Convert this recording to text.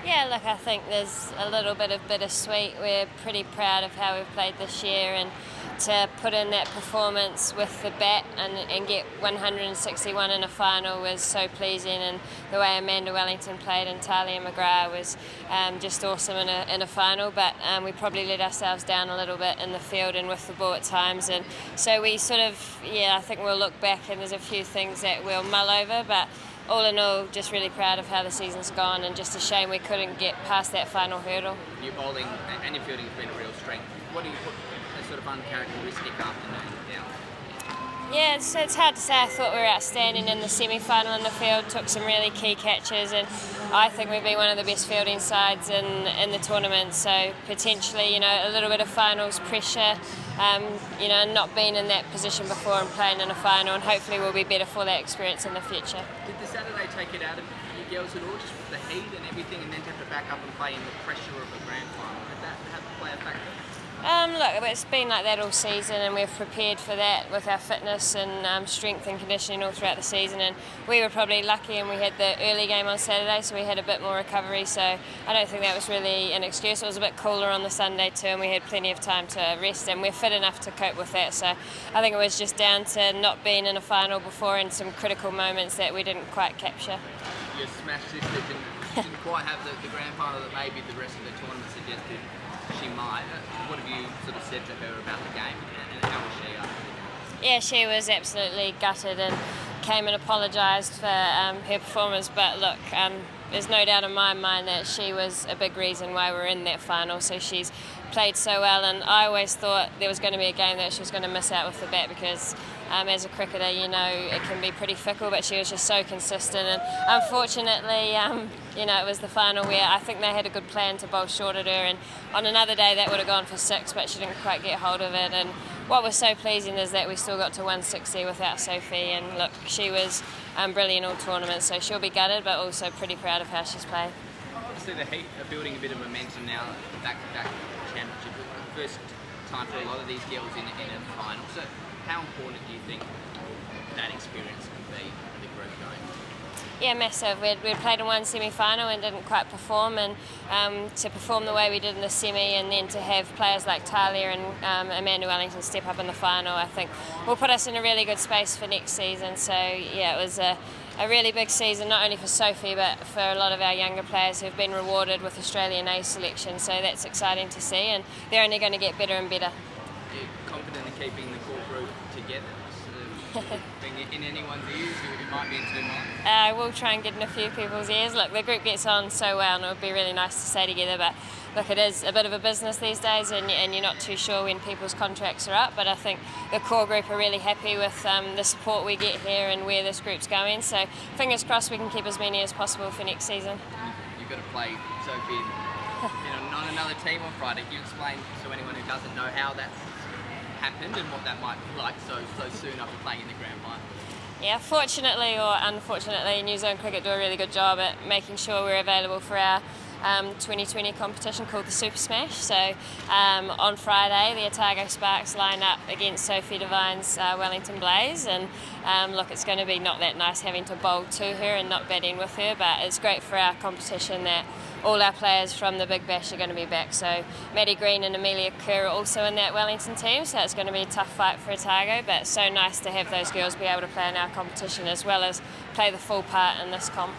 Yeah, look, I think there's a little bit of bittersweet. We're pretty proud of how we've played this year, and to put in that performance with the bat and get 161 in a final was so pleasing, and the way Amanda Wellington played and Talia McGrath was just awesome in a final, but we probably let ourselves down a little bit in the field and with the ball at times, and so we sort of, I think we'll look back and there's a few things that we'll mull over, but all in all, just really proud of how the season's gone, and just a shame we couldn't get past that final hurdle. Your bowling and your fielding has been a real strength. What do you put a sort of uncharacteristic afternoon down? Yeah, it's hard to say. I thought we were outstanding in the semi-final in the field, took some really key catches, and I think we've been one of the best fielding sides in the tournament, so potentially, a little bit of finals pressure, not being in that position before and playing in a final, and hopefully we'll be better for that experience in the future. Did the Saturday take it out of you girls at all, just with the heat and everything, and then to have to back up and play in the pressure of a grand final? Did that have to play a factor? Look, it's been like that all season, and we've prepared for that with our fitness and strength and conditioning all throughout the season, and we were probably lucky and we had the early game on Saturday, so we had a bit more recovery, so I don't think that was really an excuse. It was a bit cooler on the Sunday too, and we had plenty of time to rest, and we're fit enough to cope with that, so I think it was just down to not being in a final before and some critical moments that we didn't quite capture. Your smash sister didn't quite have the grand final that maybe the rest of the tournament suggested she might. What have you sort of said to her about the game, and how was she after the game? Yeah, she was absolutely gutted and came and apologised for her performance, but look, there's no doubt in my mind that she was a big reason why we're in that final, so she's played so well, and I always thought there was going to be a game that she was going to miss out with the bat, because as a cricketer, it can be pretty fickle, but she was just so consistent, and unfortunately, it was the final where I think they had a good plan to bowl short at her, and on another day that would have gone for 6, but she didn't quite get hold of it, and what was so pleasing is that we still got to 160 without Sophie, and look, she was brilliant all tournament, so she'll be gutted, but also pretty proud of how she's played. Obviously the Heat are building a bit of momentum now, back-to-back championship, first time for a lot of these girls in a final, so how important do you think that experience can be for the group going? Yeah, massive. We'd played in one semi-final and didn't quite perform, and to perform the way we did in the semi, and then to have players like Talia and Amanda Wellington step up in the final, I think will put us in a really good space for next season. So yeah, it was a really big season, not only for Sophie but for a lot of our younger players who've been rewarded with Australian A selection, so that's exciting to see, and they're only going to get better and better. Are you confident in keeping the core group together? Being in anyone's ears, it might be in too much. We'll try and get in a few people's ears. Look, the group gets on so well, and it would be really nice to stay together, but look, it is a bit of a business these days, and you're not too sure when people's contracts are up, but I think the core group are really happy with the support we get here and where this group's going, so fingers crossed we can keep as many as possible for next season. You've got to play Sophie on another team on Friday. Can you explain to anyone who doesn't know how that's happened and what that might be like so soon after playing in the grand final? Yeah, fortunately or unfortunately, New Zealand Cricket do a really good job at making sure we're available for our 2020 competition called the Super Smash. So on Friday, the Otago Sparks line up against Sophie Devine's Wellington Blaze, and look, it's going to be not that nice having to bowl to her and not batting with her, but it's great for our competition that all our players from the Big Bash are going to be back. So Maddie Green and Amelia Kerr are also in that Wellington team, so it's going to be a tough fight for Otago, but it's so nice to have those girls be able to play in our competition as well as play the full part in this comp.